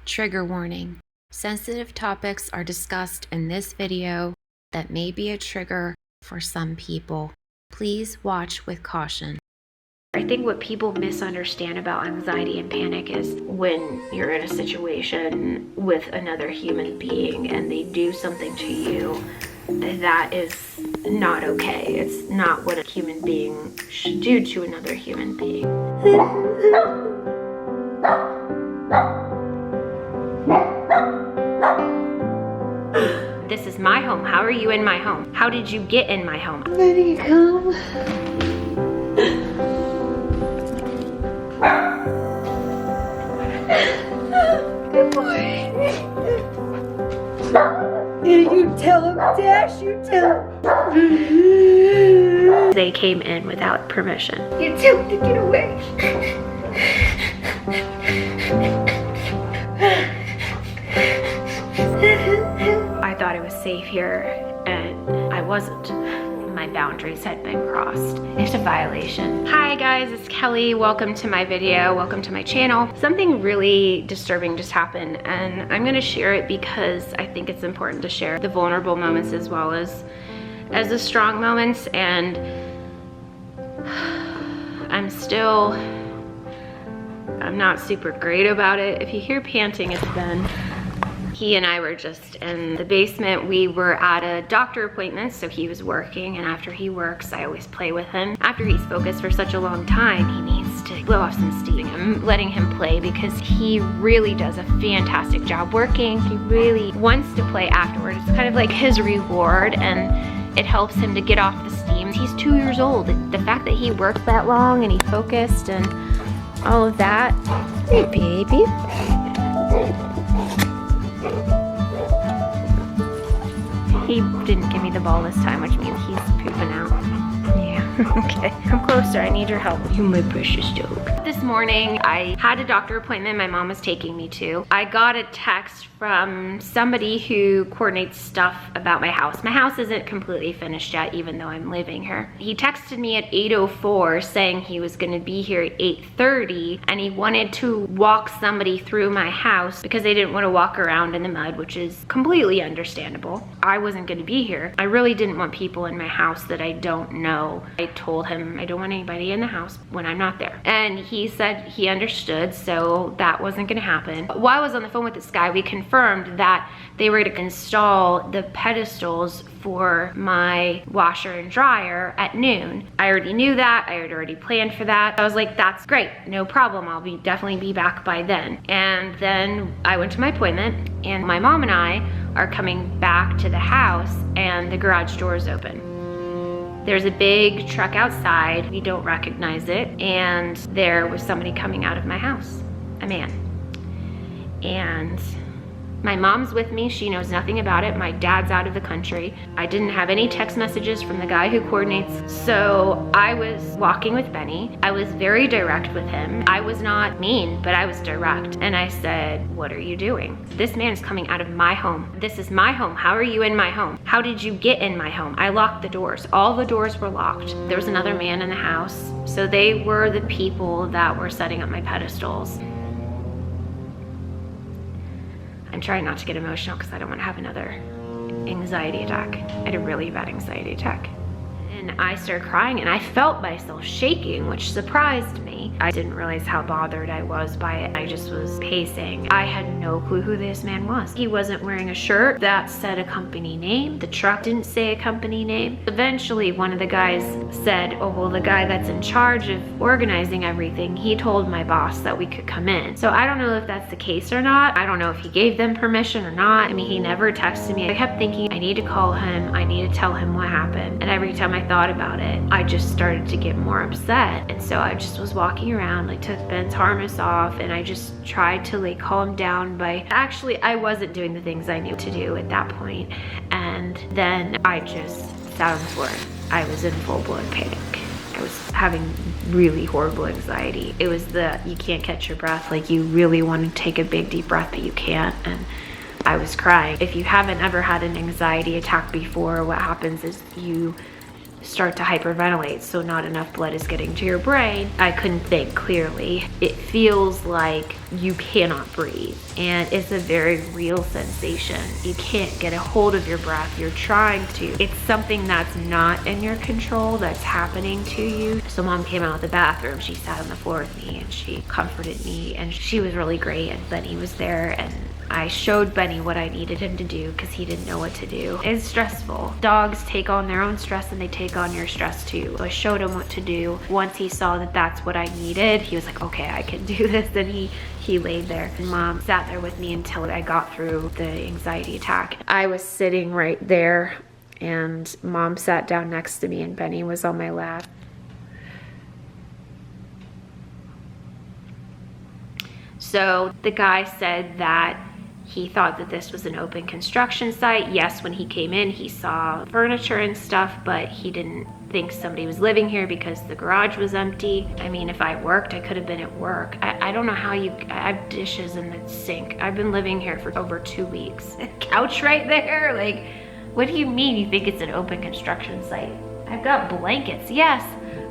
Trigger warning. Sensitive topics are discussed in this video that may be a trigger for some people. Please watch with caution. I think what people misunderstand about anxiety and panic is when you're in a situation with another human being and they do something to you that is not okay. It's not what a human being should do to another human being. This is my home. How are you in my home? How did you get in my home? Let me come. Good morning. You tell him, Dash, you tell him. They came in without permission. You tell him to get away. I thought it was safe here, and I wasn't. My boundaries had been crossed. It's a violation. Hi guys, it's Kelly. Welcome to my video. Welcome to my channel. Something really disturbing just happened, and I'm gonna share it because I think it's important to share the vulnerable moments as well as the strong moments. And I'm not super great about it. If you hear panting, it's Ben. He and I were just in the basement. We were at a doctor appointment, so he was working, and after he works, I always play with him. After he's focused for such a long time, he needs to blow off some steam. I'm letting him play because he really does a fantastic job working. He really wants to play afterwards. It's kind of like his reward, and it helps him to get off the steam. He's 2 years old. The fact that he worked that long and he's focused and all of that. Hey, baby. He didn't give me the ball this time, which means he's pooping out. Yeah, okay. Come closer, I need your help. You my precious dog. This morning, I had a doctor appointment my mom was taking me to. I got a text from somebody who coordinates stuff about my house. My house isn't completely finished yet, even though I'm living here. He texted me at 8:04 saying he was gonna be here at 8:30, and he wanted to walk somebody through my house because they didn't want to walk around in the mud, which is completely understandable. I wasn't gonna be here. I really didn't want people in my house that I don't know. I told him I don't want anybody in the house when I'm not there. And he said he understood, so that wasn't gonna happen. While I was on the phone with this guy, we confirmed that they were to install the pedestals for my washer and dryer at noon. I already knew that. I had already planned for that. I was like, that's great, no problem. I'll definitely be back by then. And then I went to my appointment, and my mom and I are coming back to the house, and the garage door is open. There's a big truck outside. We don't recognize it. And there was somebody coming out of my house, a man. And my mom's with me. She knows nothing about it. My dad's out of the country. I didn't have any text messages from the guy who coordinates. So I was walking with Benny. I was very direct with him. I was not mean, but I was direct. And I said, what are you doing? This man is coming out of my home. This is my home. How are you in my home? How did you get in my home? I locked the doors. All the doors were locked. There was another man in the house. So they were the people that were setting up my pedestals. I'm trying not to get emotional because I don't want to have another anxiety attack. I had a really bad anxiety attack. And I started crying, and I felt myself shaking, which surprised me. I didn't realize how bothered I was by it. I just was pacing. I had no clue who this man was. He wasn't wearing a shirt that said a company name. The truck didn't say a company name. Eventually, one of the guys said, oh, well, the guy that's in charge of organizing everything, he told my boss that we could come in. So I don't know if that's the case or not. I don't know if he gave them permission or not. I mean, he never texted me. I kept thinking, I need to call him. I need to tell him what happened. And every time I thought about it, I just started to get more upset. And so I just was walking around, like took Ben's harness off, and I just tried to like calm down by, actually I wasn't doing the things I knew to do at that point. And then I just sat on the floor. I was in full-blown panic. I was having really horrible anxiety. It was you can't catch your breath. Like you really want to take a big deep breath, but you can't. And I was crying. If you haven't ever had an anxiety attack before, what happens is start to hyperventilate, so not enough blood is getting to your brain. I couldn't think clearly. It feels like you cannot breathe, and it's a very real sensation. You can't get a hold of your breath. You're trying to. It's something that's not in your control that's happening to you. So mom came out of the bathroom. She sat on the floor with me and she comforted me, and she was really great, and Benny was there, and I showed Benny what I needed him to do because he didn't know what to do. It's stressful. Dogs take on their own stress and they take on your stress too. So I showed him what to do. Once he saw that that's what I needed, he was like, okay, I can do this. And he laid there. And mom sat there with me until I got through the anxiety attack. I was sitting right there and mom sat down next to me and Benny was on my lap. So the guy said that he thought that this was an open construction site. Yes, when he came in, he saw furniture and stuff, but he didn't think somebody was living here because the garage was empty. I mean, if I worked, I could have been at work. I don't know how I have dishes in the sink. I've been living here for over 2 weeks. A couch right there? Like, what do you mean you think it's an open construction site? I've got blankets, yes.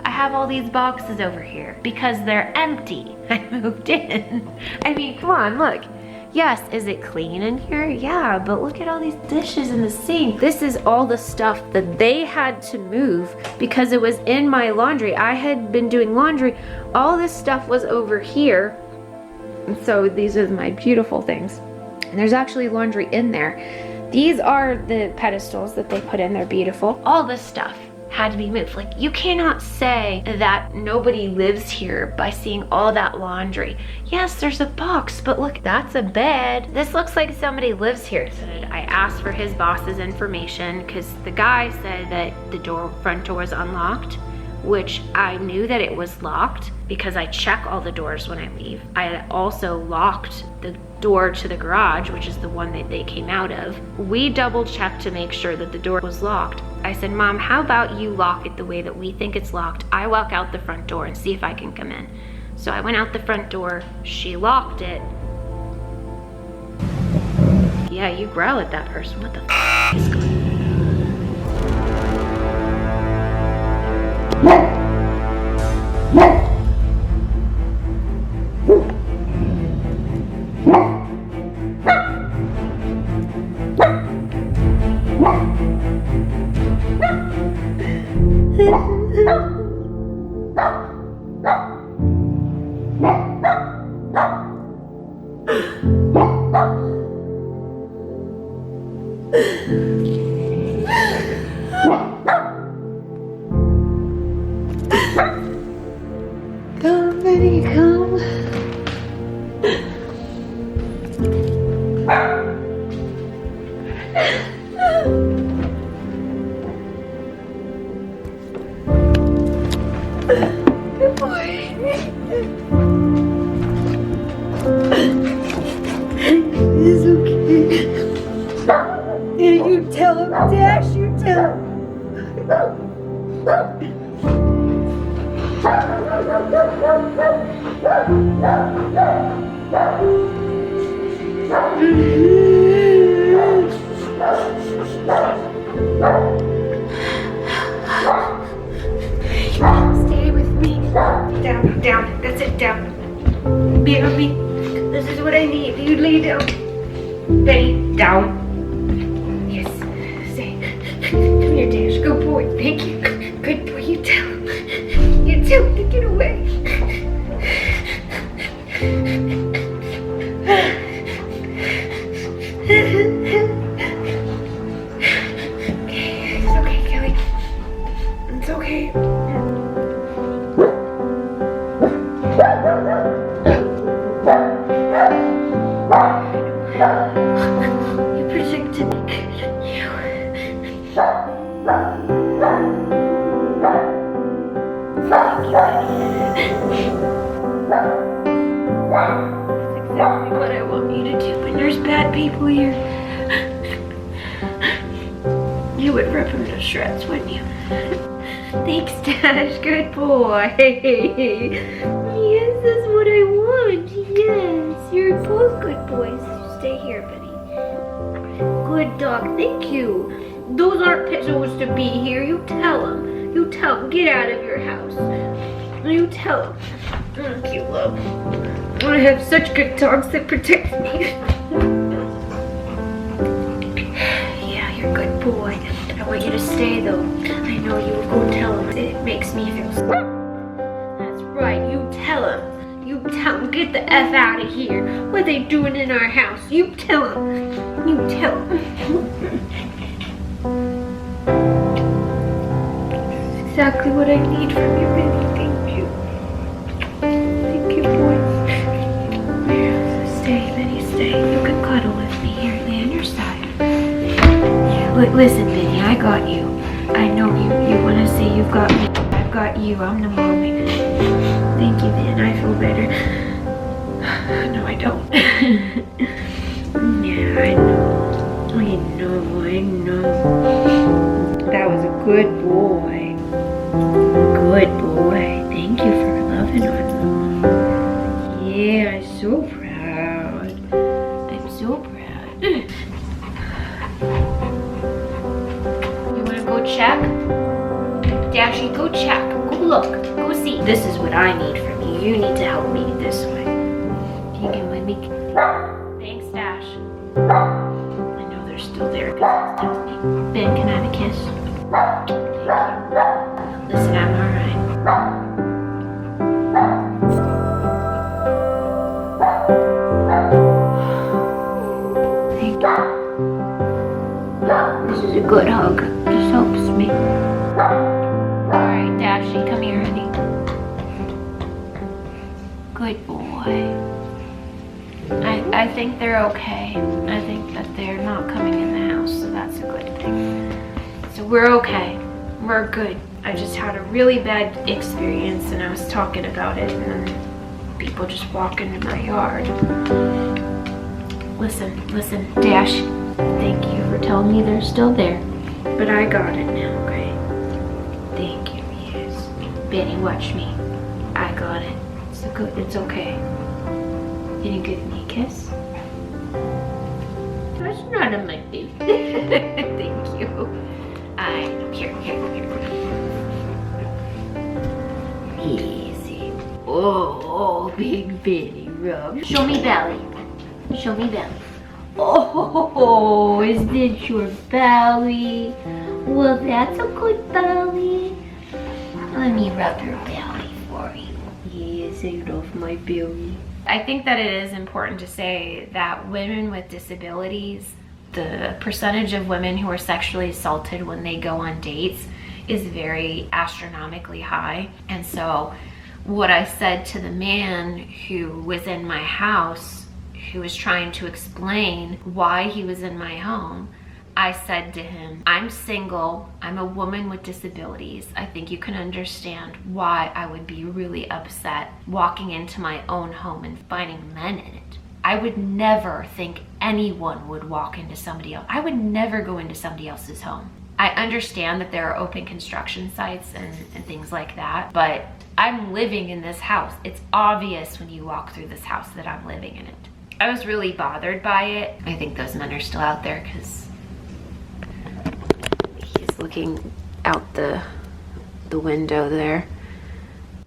I have all these boxes over here because they're empty. I moved in. I mean, come on, look. Yes, is it clean in here? Yeah, but look at all these dishes in the sink. This is all the stuff that they had to move because it was in my laundry. I had been doing laundry. All this stuff was over here. And so these are my beautiful things. And there's actually laundry in there. These are the pedestals that they put in. They're beautiful. All this stuff had to be moved. Like, you cannot say that nobody lives here by seeing all that laundry. Yes, there's a box, but look, that's a bed. This looks like somebody lives here. So I asked for his boss's information because the guy said that the front door was unlocked, which I knew that it was locked because I check all the doors when I leave. I also locked the door to the garage, which is the one that they came out of. We double checked to make sure that the door was locked. I said, Mom, how about you lock it the way that we think it's locked? I walk out the front door and see if I can come in. So I went out the front door, she locked it. Yeah, you growl at that person. What the f is going on? Come, Benny, come. Good boy. It's okay. Yeah, you tell him, Dash, you tell him. Stay with me. Down, down. That's it, down. Be on me. This is what I need. You lay down. Benny, down. Yes. Stay. Come here, Dash. Good boy. Thank you. Good boy. You tell him. You tell him to get away. Okay. It's okay, Kelly. It's okay. You protected you. That's exactly what I want you to do when there's bad people here. You would rip them to shreds, wouldn't you? Thanks, Dash. Good boy. Yes, that's what I want. Yes, you're both good boys. Stay here, Benny. Good dog. Thank you. Those aren't supposed to be here. You tell them. You tell him, get out of your house. You tell him. Thank you, love. I have such good dogs that protect me. Yeah, you're a good boy. I want you to stay, though. I know you will go tell him. It makes me feel so. That's right, you tell him. You tell him, get the F out of here. What are they doing in our house? You tell him. You tell him. Exactly what I need from you, baby. Thank you. Thank you, boy. Stay, Benny, stay. You can cuddle with me here. Lay on your side. Listen, Benny, I got you. I know you want to say you've got me. I've got you. I'm the mommy. Thank you, Ben. I feel better. No, I don't. Yeah, I know. That was a good boy. Good boy. Thank you for loving on me. Yeah, I'm so proud. I'm so proud. You want to go check? Dashy, go check. Go look. Go see. This is what I need from you. You need to help me this way. You can let me. Thanks, Dash. I know they're still there because it's telling me. Ben, can I have a kiss? Thank you. Listen, I'm alright. Thank you. This is a good hug. This helps me. Alright, Dashy, come here, honey. Good boy. I think they're okay. I think that they're not coming in the house, so that's a good thing. So we're okay. We're good. I just had a really bad experience and I was talking about it and then people just walk into my yard. Listen, Dash, thank you for telling me they're still there. But I got it now, okay? Thank you, yes. Benny, watch me. I got it. It's okay. Can you give me a kiss? That's not on my face. Thank you. Here. Easy. Oh, big Benny rub. Show me belly. Oh, is this your belly? Well, that's a good belly. Let me rub your belly for you. Yes, I love my belly. I think that it is important to say that women with disabilities, the percentage of women who are sexually assaulted when they go on dates is very astronomically high. And so what I said to the man who was in my house, who was trying to explain why he was in my home, I said to him, I'm single, I'm a woman with disabilities. I think you can understand why I would be really upset walking into my own home and finding men in it. I would never think anyone would walk into somebody else. I would never go into somebody else's home. I understand that there are open construction sites and things like that, but I'm living in this house. It's obvious when you walk through this house that I'm living in it. I was really bothered by it. I think those men are still out there because he's looking out the window there.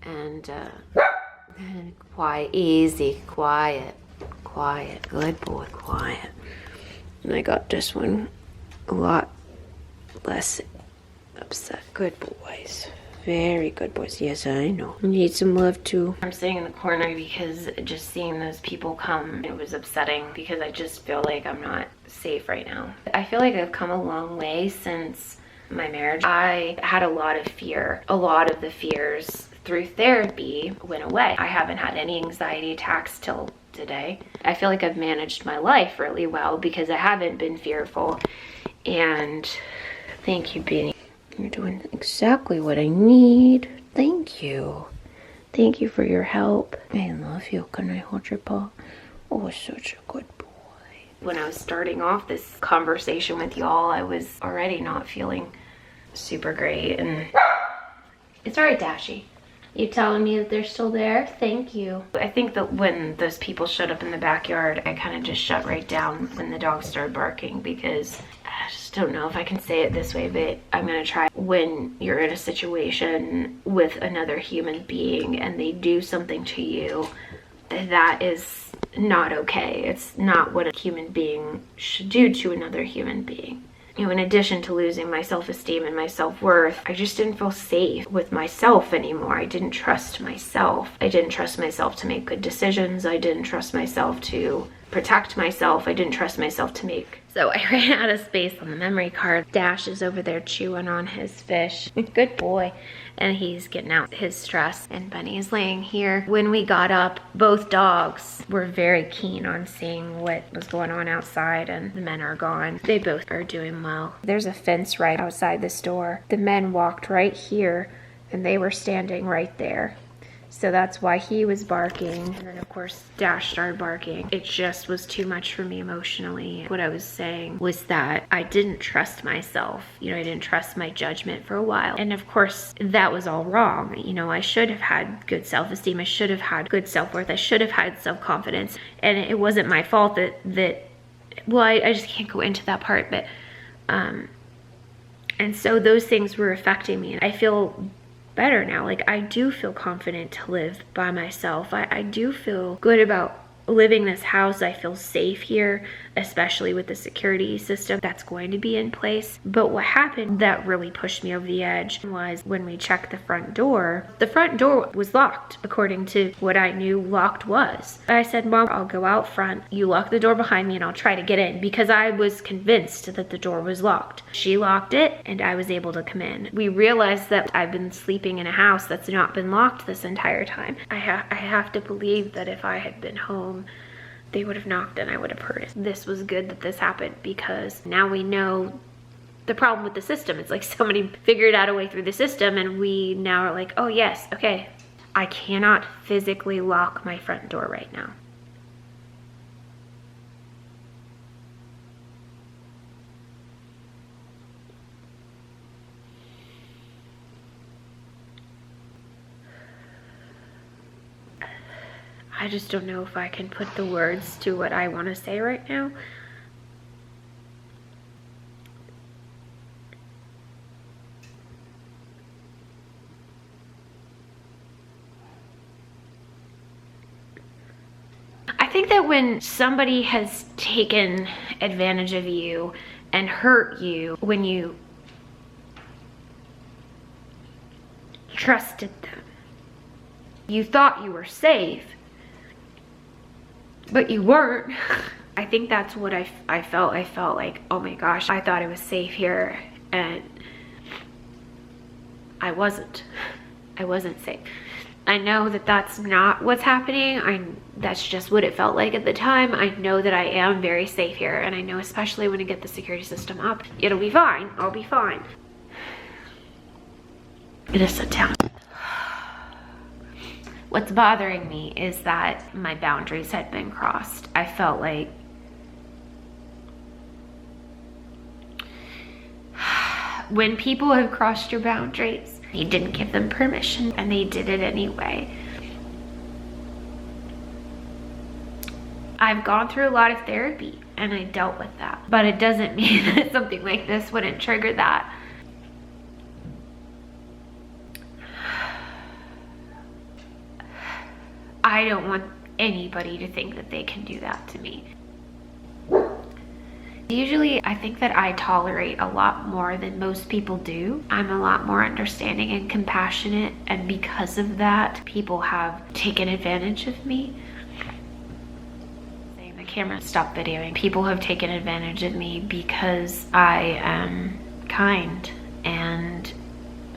And quiet, easy, quiet, good boy, quiet. And I got this one a lot less upset. Good boys. Very good boys. Yes, I know. You need some love too. I'm sitting in the corner because just seeing those people come, it was upsetting because I just feel like I'm not safe right now. I feel like I've come a long way since my marriage. I had a lot of fear. A lot of the fears through therapy went away. I haven't had any anxiety attacks till today. I feel like I've managed my life really well because I haven't been fearful. And thank you, Benny. You're doing exactly what I need. Thank you. Thank you for your help. I love you. Can I hold your paw? Oh, such a good boy. When I was starting off this conversation with y'all, I was already not feeling super great. And it's all right, Dashy. You telling me that they're still there? Thank you. I think that when those people showed up in the backyard, I kind of just shut right down when the dogs started barking, because I just don't know if I can say it this way, but I'm gonna try. When you're in a situation with another human being and they do something to you, that is not okay. It's not what a human being should do to another human being. You know, in addition to losing my self-esteem and my self-worth, I just didn't feel safe with myself anymore. I didn't trust myself. I didn't trust myself to make good decisions. I didn't trust myself to protect myself. I didn't trust myself to make. So I ran out of space on the memory card. Dash is over there chewing on his fish. Good boy. And he's getting out his stress. And Bunny is laying here. When we got up, both dogs were very keen on seeing what was going on outside, and the men are gone. They both are doing well. There's a fence right outside this door. The men walked right here, and they were standing right there. So that's why he was barking. And then of course Dash started barking. It just was too much for me emotionally. What I was saying was that I didn't trust myself. You know, I didn't trust my judgment for a while. And of course that was all wrong. You know, I should have had good self-esteem. I should have had good self-worth. I should have had self-confidence. And it wasn't my fault that well, I just can't go into that part, but and so those things were affecting me. I feel better now. Like, I do feel confident to live by myself. I do feel good about living this house. I feel safe here, especially with the security system that's going to be in place. But what happened that really pushed me over the edge was when we checked the front door was locked according to what I knew locked was. I said, Mom, I'll go out front. You lock the door behind me and I'll try to get in, because I was convinced that the door was locked. She locked it and I was able to come in. We realized that I've been sleeping in a house that's not been locked this entire time. I have to believe that if I had been home, they would have knocked and I would have heard it. This was good that this happened, because now we know the problem with the system. It's like somebody figured out a way through the system, and we now are like, oh yes, okay. I cannot physically lock my front door right now. I just don't know if I can put the words to what I want to say right now. I think that when somebody has taken advantage of you and hurt you, when you trusted them, you thought you were safe, but you weren't. I think that's what I felt. I felt like, oh my gosh, I thought I was safe here, and I wasn't. I wasn't safe. I know that that's not what's happening. That's just what it felt like at the time. I know that I am very safe here, and I know especially when I get the security system up, it'll be fine. I'll be fine. I'm gonna sit down. What's bothering me is that my boundaries had been crossed. I felt like when people have crossed your boundaries, you didn't give them permission and they did it anyway. I've gone through a lot of therapy and I dealt with that, but it doesn't mean that something like this wouldn't trigger that. I don't want anybody to think that they can do that to me. Usually, I think that I tolerate a lot more than most people do. I'm a lot more understanding and compassionate, and because of that, people have taken advantage of me. The camera stopped videoing. People have taken advantage of me because I am kind and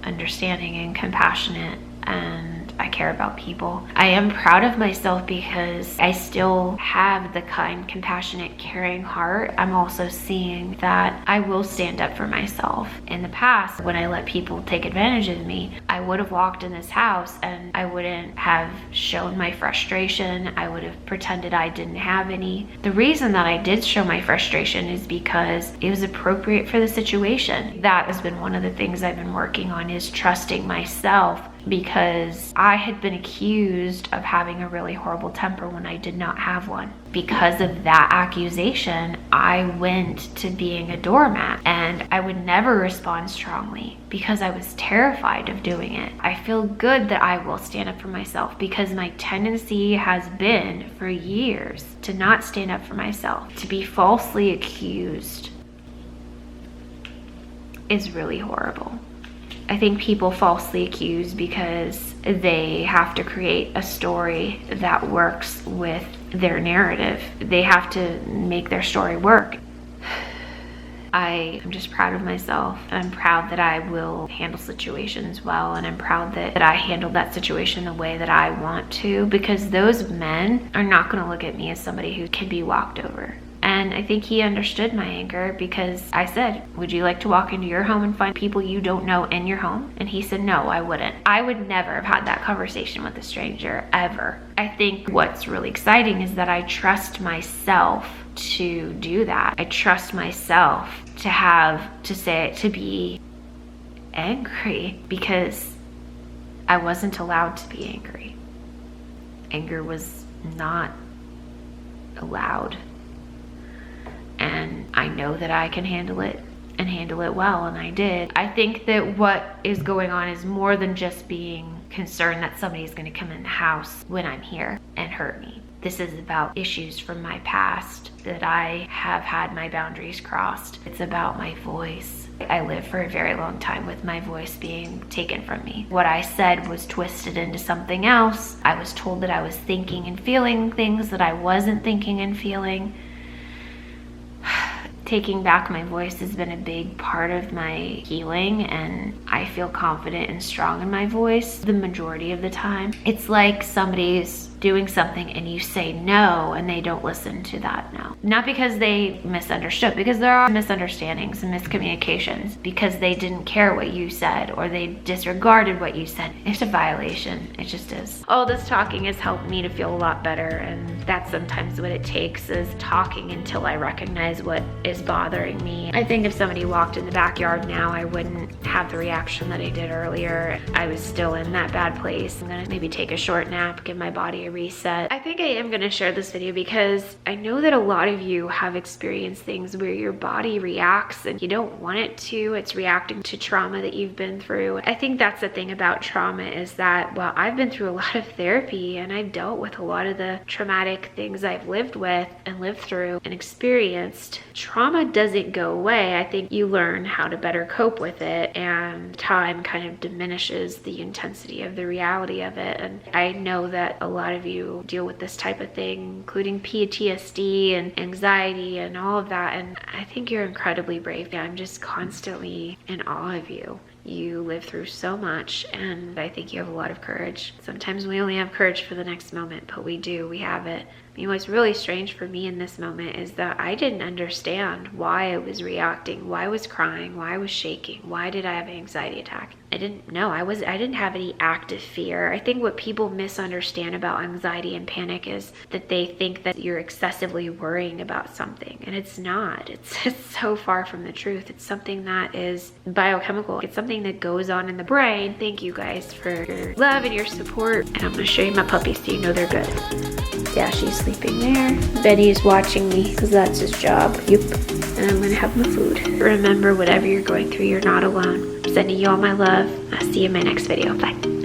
understanding and compassionate, and I care about people. I am proud of myself because I still have the kind, compassionate, caring heart. I'm also seeing that I will stand up for myself. In the past, when I let people take advantage of me, I would have walked in this house and I wouldn't have shown my frustration. I would have pretended I didn't have any. The reason that I did show my frustration is because it was appropriate for the situation. That has been one of the things I've been working on, is trusting myself because I had been accused of having a really horrible temper when I did not have one. Because of that accusation, I went to being a doormat, and I would never respond strongly because I was terrified of doing it. I feel good that I will stand up for myself, because my tendency has been for years to not stand up for myself. To be falsely accused is really horrible. I think people falsely accuse because they have to create a story that works with their narrative. They have to make their story work. I am just proud of myself. I'm proud that I will handle situations well, and I'm proud that I handled that situation the way that I want to, because those men are not going to look at me as somebody who can be walked over. And I think he understood my anger, because I said, would you like to walk into your home and find people you don't know in your home? And he said, no, I wouldn't. I would never have had that conversation with a stranger, ever. I think what's really exciting is that I trust myself to do that. I trust myself to be angry, because I wasn't allowed to be angry. Anger was not allowed. And I know that I can handle it, and handle it well, and I did. I think that what is going on is more than just being concerned that somebody's going to come in the house when I'm here and hurt me. This is about issues from my past that I have had my boundaries crossed. It's about my voice. I lived for a very long time with my voice being taken from me. What I said was twisted into something else. I was told that I was thinking and feeling things that I wasn't thinking and feeling. Taking back my voice has been a big part of my healing, and I feel confident and strong in my voice the majority of the time. It's like somebody's doing something and you say no, and they don't listen to that no. Not because they misunderstood, because there are misunderstandings and miscommunications, because they didn't care what you said or they disregarded what you said. It's a violation. It just is. All this talking has helped me to feel a lot better, and that's sometimes what it takes, is talking until I recognize what is bothering me. I think if somebody walked in the backyard now, I wouldn't have the reaction that I did earlier. I was still in that bad place. I'm gonna maybe take a short nap, give my body a reset. I think I am gonna share this video because I know that a lot of you have experienced things where your body reacts and you don't want it to. It's reacting to trauma that you've been through. I think that's the thing about trauma, is that, well, I've been through a lot of therapy and I've dealt with a lot of the traumatic things I've lived with and lived through and experienced. Trauma doesn't go away. I think you learn how to better cope with it, and time kind of diminishes the intensity of the reality of it. And I know that a lot of you deal with this type of thing, including PTSD and anxiety and all of that, and I think you're incredibly brave. I'm just constantly in awe of you. You live through so much, and I think you have a lot of courage. Sometimes we only have courage for the next moment, but we do, we have it. You know, what's really strange for me in this moment is that I didn't understand why I was reacting, why I was crying, why I was shaking, why did I have an anxiety attack? I didn't know. I didn't have any active fear. I think what people misunderstand about anxiety and panic is that they think that you're excessively worrying about something, and it's not. It's so far from the truth. It's something that is biochemical. It's something that goes on in the brain. Thank you guys for your love and your support, and I'm gonna show you my puppies so you know they're good. Dashy's sleeping there. Betty's watching me because that's his job. Yep. And I'm gonna have my food. Remember, whatever you're going through, you're not alone. I'm sending you all my love. I'll see you in my next video. Bye.